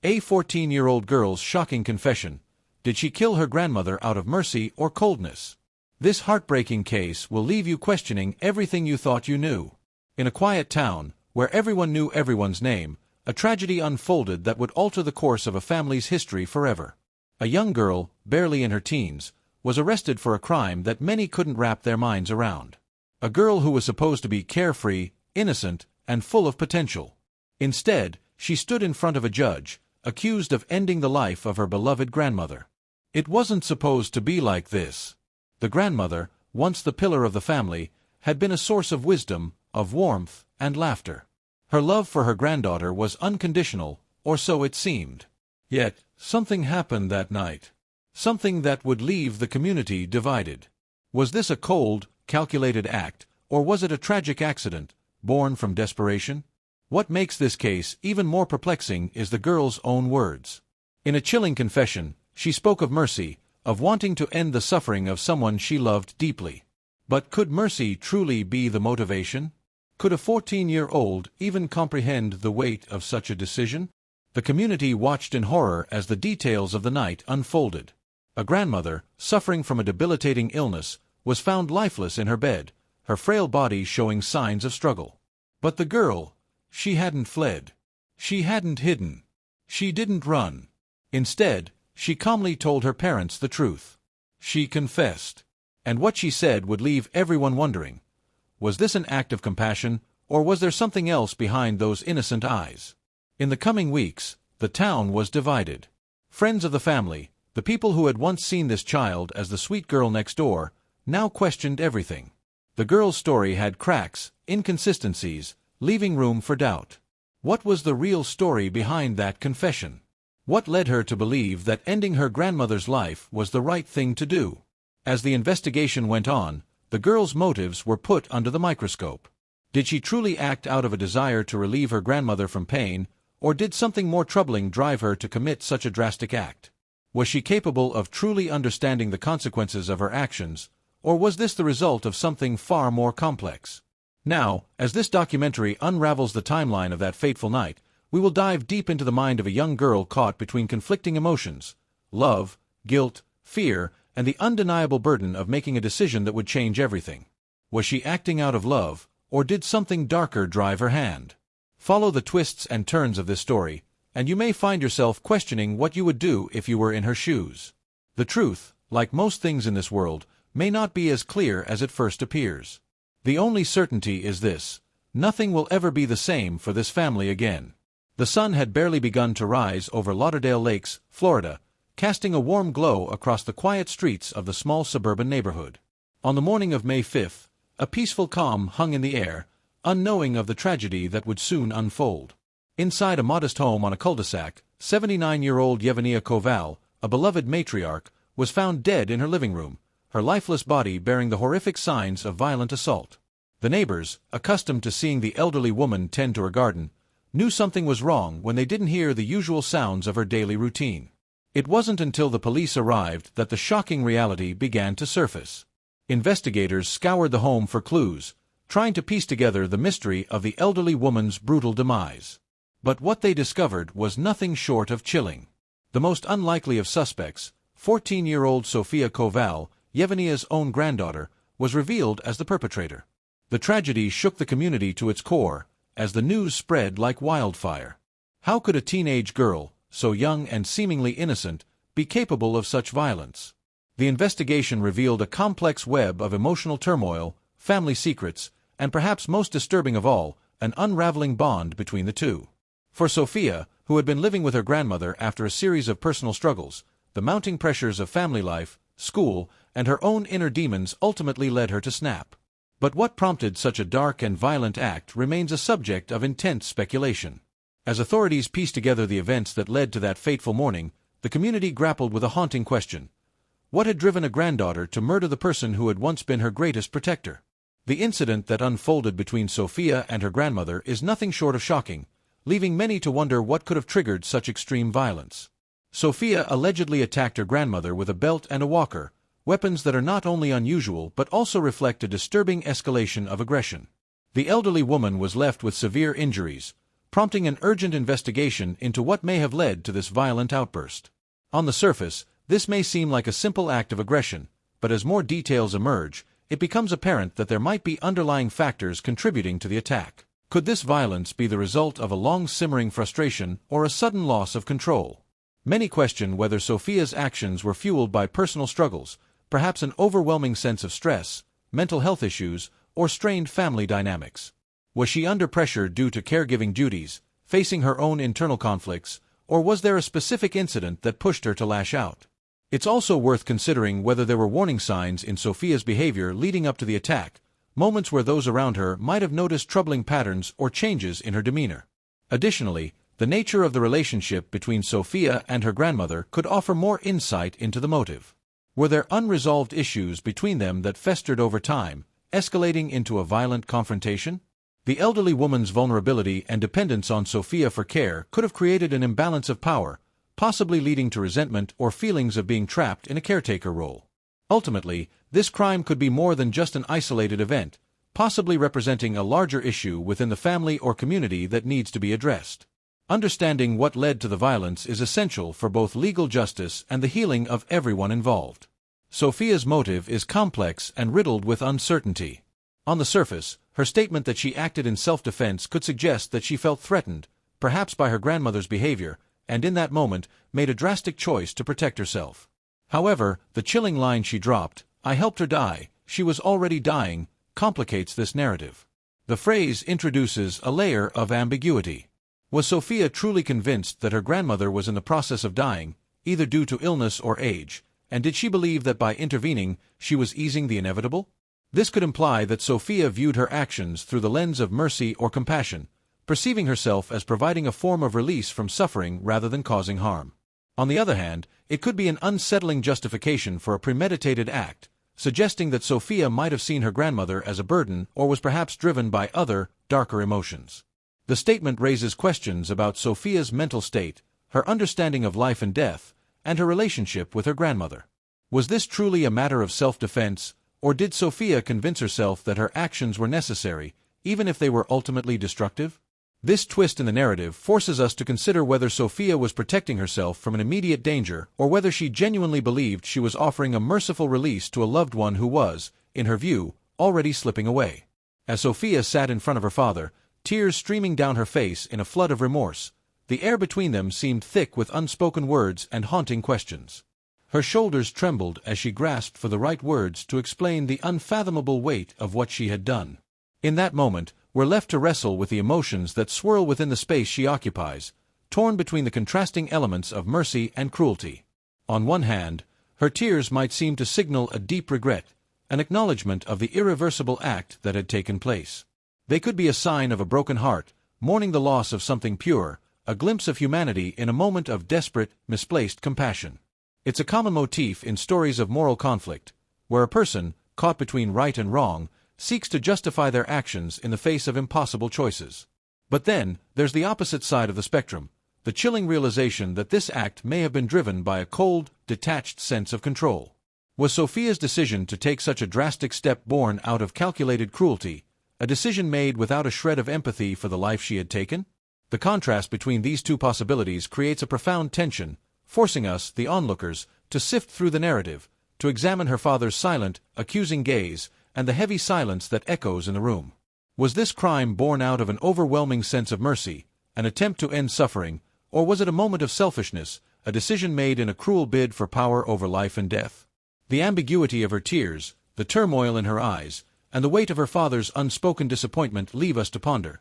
A 14-year-old girl's shocking confession. Did she kill her grandmother out of mercy or coldness? This heartbreaking case will leave you questioning everything you thought you knew. In a quiet town, where everyone knew everyone's name, a tragedy unfolded that would alter the course of a family's history forever. A young girl, barely in her teens, was arrested for a crime that many couldn't wrap their minds around. A girl who was supposed to be carefree, innocent, and full of potential. Instead, she stood in front of a judge, accused of ending the life of her beloved grandmother. It wasn't supposed to be like this. The grandmother, once the pillar of the family, had been a source of wisdom, of warmth, and laughter. Her love for her granddaughter was unconditional, or so it seemed. Yet, something happened that night. Something that would leave the community divided. Was this a cold, calculated act, or was it a tragic accident, born from desperation? What makes this case even more perplexing is the girl's own words. In a chilling confession, she spoke of mercy, of wanting to end the suffering of someone she loved deeply. But could mercy truly be the motivation? Could a 14-year-old even comprehend the weight of such a decision? The community watched in horror as the details of the night unfolded. A grandmother, suffering from a debilitating illness, was found lifeless in her bed, her frail body showing signs of struggle. But the girl, she hadn't fled. She hadn't hidden. She didn't run. Instead, she calmly told her parents the truth. She confessed. And what she said would leave everyone wondering. Was this an act of compassion, or was there something else behind those innocent eyes? In the coming weeks, the town was divided. Friends of the family, the people who had once seen this child as the sweet girl next door, now questioned everything. The girl's story had cracks, inconsistencies, leaving room for doubt. What was the real story behind that confession? What led her to believe that ending her grandmother's life was the right thing to do? As the investigation went on, the girl's motives were put under the microscope. Did she truly act out of a desire to relieve her grandmother from pain, or did something more troubling drive her to commit such a drastic act? Was she capable of truly understanding the consequences of her actions, or was this the result of something far more complex? Now, as this documentary unravels the timeline of that fateful night, we will dive deep into the mind of a young girl caught between conflicting emotions: love, guilt, fear, and the undeniable burden of making a decision that would change everything. Was she acting out of love, or did something darker drive her hand? Follow the twists and turns of this story, and you may find yourself questioning what you would do if you were in her shoes. The truth, like most things in this world, may not be as clear as it first appears. The only certainty is this: nothing will ever be the same for this family again. The sun had barely begun to rise over Lauderdale Lakes, Florida, casting a warm glow across the quiet streets of the small suburban neighborhood. On the morning of May 5th, a peaceful calm hung in the air, unknowing of the tragedy that would soon unfold. Inside a modest home on a cul-de-sac, 79-year-old Yevgenia Koval, a beloved matriarch, was found dead in her living room, her lifeless body bearing the horrific signs of violent assault. The neighbors, accustomed to seeing the elderly woman tend to her garden, knew something was wrong when they didn't hear the usual sounds of her daily routine. It wasn't until the police arrived that the shocking reality began to surface. Investigators scoured the home for clues, trying to piece together the mystery of the elderly woman's brutal demise. But what they discovered was nothing short of chilling. The most unlikely of suspects, 14-year-old Sofia Koval, Yevgenia's own granddaughter, was revealed as the perpetrator. The tragedy shook the community to its core, as the news spread like wildfire. How could a teenage girl, so young and seemingly innocent, be capable of such violence? The investigation revealed a complex web of emotional turmoil, family secrets, and perhaps most disturbing of all, an unraveling bond between the two. For Sofia, who had been living with her grandmother after a series of personal struggles, the mounting pressures of family life, school, and her own inner demons ultimately led her to snap. But what prompted such a dark and violent act remains a subject of intense speculation. As authorities pieced together the events that led to that fateful morning, the community grappled with a haunting question. What had driven a granddaughter to murder the person who had once been her greatest protector? The incident that unfolded between Sofia and her grandmother is nothing short of shocking, leaving many to wonder what could have triggered such extreme violence. Sofia allegedly attacked her grandmother with a belt and a walker, weapons that are not only unusual but also reflect a disturbing escalation of aggression. The elderly woman was left with severe injuries, prompting an urgent investigation into what may have led to this violent outburst. On the surface, this may seem like a simple act of aggression, but as more details emerge, it becomes apparent that there might be underlying factors contributing to the attack. Could this violence be the result of a long-simmering frustration or a sudden loss of control? Many question whether Sophia's actions were fueled by personal struggles, perhaps an overwhelming sense of stress, mental health issues, or strained family dynamics. Was she under pressure due to caregiving duties, facing her own internal conflicts, or was there a specific incident that pushed her to lash out? It's also worth considering whether there were warning signs in Sophia's behavior leading up to the attack, moments where those around her might have noticed troubling patterns or changes in her demeanor. Additionally, the nature of the relationship between Sophia and her grandmother could offer more insight into the motive. Were there unresolved issues between them that festered over time, escalating into a violent confrontation? The elderly woman's vulnerability and dependence on Sophia for care could have created an imbalance of power, possibly leading to resentment or feelings of being trapped in a caretaker role. Ultimately, this crime could be more than just an isolated event, possibly representing a larger issue within the family or community that needs to be addressed. Understanding what led to the violence is essential for both legal justice and the healing of everyone involved. Sophia's motive is complex and riddled with uncertainty. On the surface, her statement that she acted in self-defense could suggest that she felt threatened, perhaps by her grandmother's behavior, and in that moment, made a drastic choice to protect herself. However, the chilling line she dropped, "I helped her die, she was already dying," complicates this narrative. The phrase introduces a layer of ambiguity. Was Sophia truly convinced that her grandmother was in the process of dying, either due to illness or age, and did she believe that by intervening, she was easing the inevitable? This could imply that Sophia viewed her actions through the lens of mercy or compassion, perceiving herself as providing a form of release from suffering rather than causing harm. On the other hand, it could be an unsettling justification for a premeditated act, suggesting that Sophia might have seen her grandmother as a burden or was perhaps driven by other, darker emotions. The statement raises questions about Sophia's mental state, her understanding of life and death, and her relationship with her grandmother. Was this truly a matter of self-defense, or did Sophia convince herself that her actions were necessary, even if they were ultimately destructive? This twist in the narrative forces us to consider whether Sophia was protecting herself from an immediate danger or whether she genuinely believed she was offering a merciful release to a loved one who was, in her view, already slipping away. As Sophia sat in front of her father, tears streaming down her face in a flood of remorse, the air between them seemed thick with unspoken words and haunting questions. Her shoulders trembled as she grasped for the right words to explain the unfathomable weight of what she had done. In that moment, we're left to wrestle with the emotions that swirl within the space she occupies, torn between the contrasting elements of mercy and cruelty. On one hand, her tears might seem to signal a deep regret, an acknowledgement of the irreversible act that had taken place. They could be a sign of a broken heart, mourning the loss of something pure, a glimpse of humanity in a moment of desperate, misplaced compassion. It's a common motif in stories of moral conflict, where a person, caught between right and wrong, seeks to justify their actions in the face of impossible choices. But then, there's the opposite side of the spectrum, the chilling realization that this act may have been driven by a cold, detached sense of control. Was Sophia's decision to take such a drastic step born out of calculated cruelty, a decision made without a shred of empathy for the life she had taken? The contrast between these two possibilities creates a profound tension, forcing us, the onlookers, to sift through the narrative, to examine her father's silent, accusing gaze, and the heavy silence that echoes in the room. Was this crime born out of an overwhelming sense of mercy, an attempt to end suffering, or was it a moment of selfishness, a decision made in a cruel bid for power over life and death? The ambiguity of her tears, the turmoil in her eyes, and the weight of her father's unspoken disappointment leave us to ponder.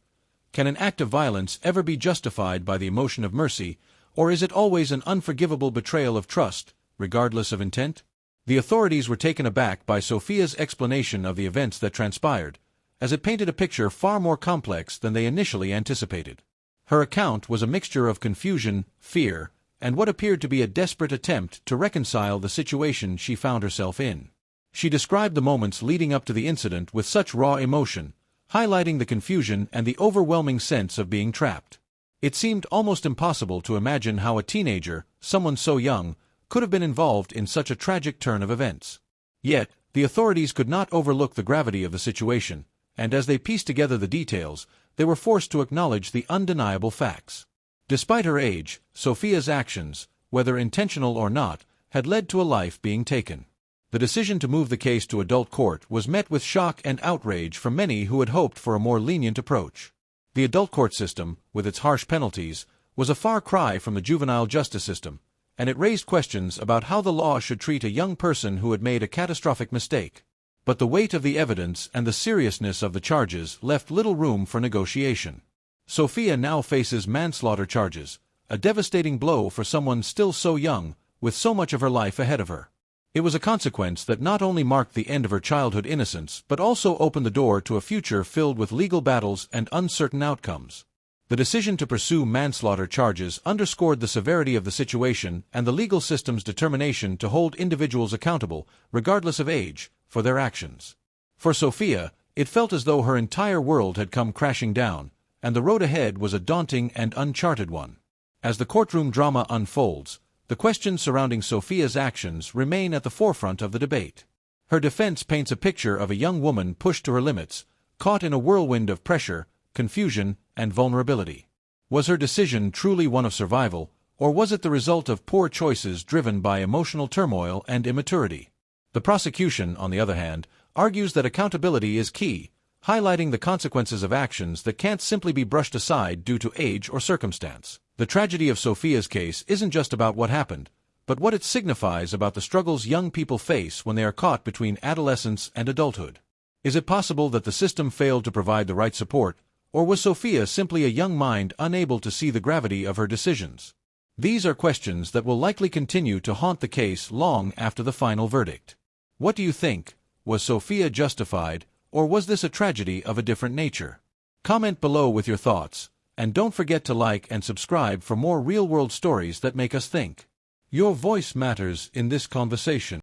Can an act of violence ever be justified by the emotion of mercy, or is it always an unforgivable betrayal of trust, regardless of intent? The authorities were taken aback by Sophia's explanation of the events that transpired, as it painted a picture far more complex than they initially anticipated. Her account was a mixture of confusion, fear, and what appeared to be a desperate attempt to reconcile the situation she found herself in. She described the moments leading up to the incident with such raw emotion, highlighting the confusion and the overwhelming sense of being trapped. It seemed almost impossible to imagine how a teenager, someone so young, could have been involved in such a tragic turn of events. Yet, the authorities could not overlook the gravity of the situation, and as they pieced together the details, they were forced to acknowledge the undeniable facts. Despite her age, Sophia's actions, whether intentional or not, had led to a life being taken. The decision to move the case to adult court was met with shock and outrage from many who had hoped for a more lenient approach. The adult court system, with its harsh penalties, was a far cry from the juvenile justice system, and it raised questions about how the law should treat a young person who had made a catastrophic mistake. But the weight of the evidence and the seriousness of the charges left little room for negotiation. Sophia now faces manslaughter charges, a devastating blow for someone still so young, with so much of her life ahead of her. It was a consequence that not only marked the end of her childhood innocence but also opened the door to a future filled with legal battles and uncertain outcomes. The decision to pursue manslaughter charges underscored the severity of the situation and the legal system's determination to hold individuals accountable, regardless of age, for their actions. For Sophia, it felt as though her entire world had come crashing down, and the road ahead was a daunting and uncharted one. As the courtroom drama unfolds, the questions surrounding Sophia's actions remain at the forefront of the debate. Her defense paints a picture of a young woman pushed to her limits, caught in a whirlwind of pressure, confusion, and vulnerability. Was her decision truly one of survival, or was it the result of poor choices driven by emotional turmoil and immaturity? The prosecution, on the other hand, argues that accountability is key, highlighting the consequences of actions that can't simply be brushed aside due to age or circumstance. The tragedy of Sophia's case isn't just about what happened, but what it signifies about the struggles young people face when they are caught between adolescence and adulthood. Is it possible that the system failed to provide the right support, or was Sophia simply a young mind unable to see the gravity of her decisions? These are questions that will likely continue to haunt the case long after the final verdict. What do you think? Was Sophia justified, or was this a tragedy of a different nature? Comment below with your thoughts, and don't forget to like and subscribe for more real-world stories that make us think. Your voice matters in this conversation.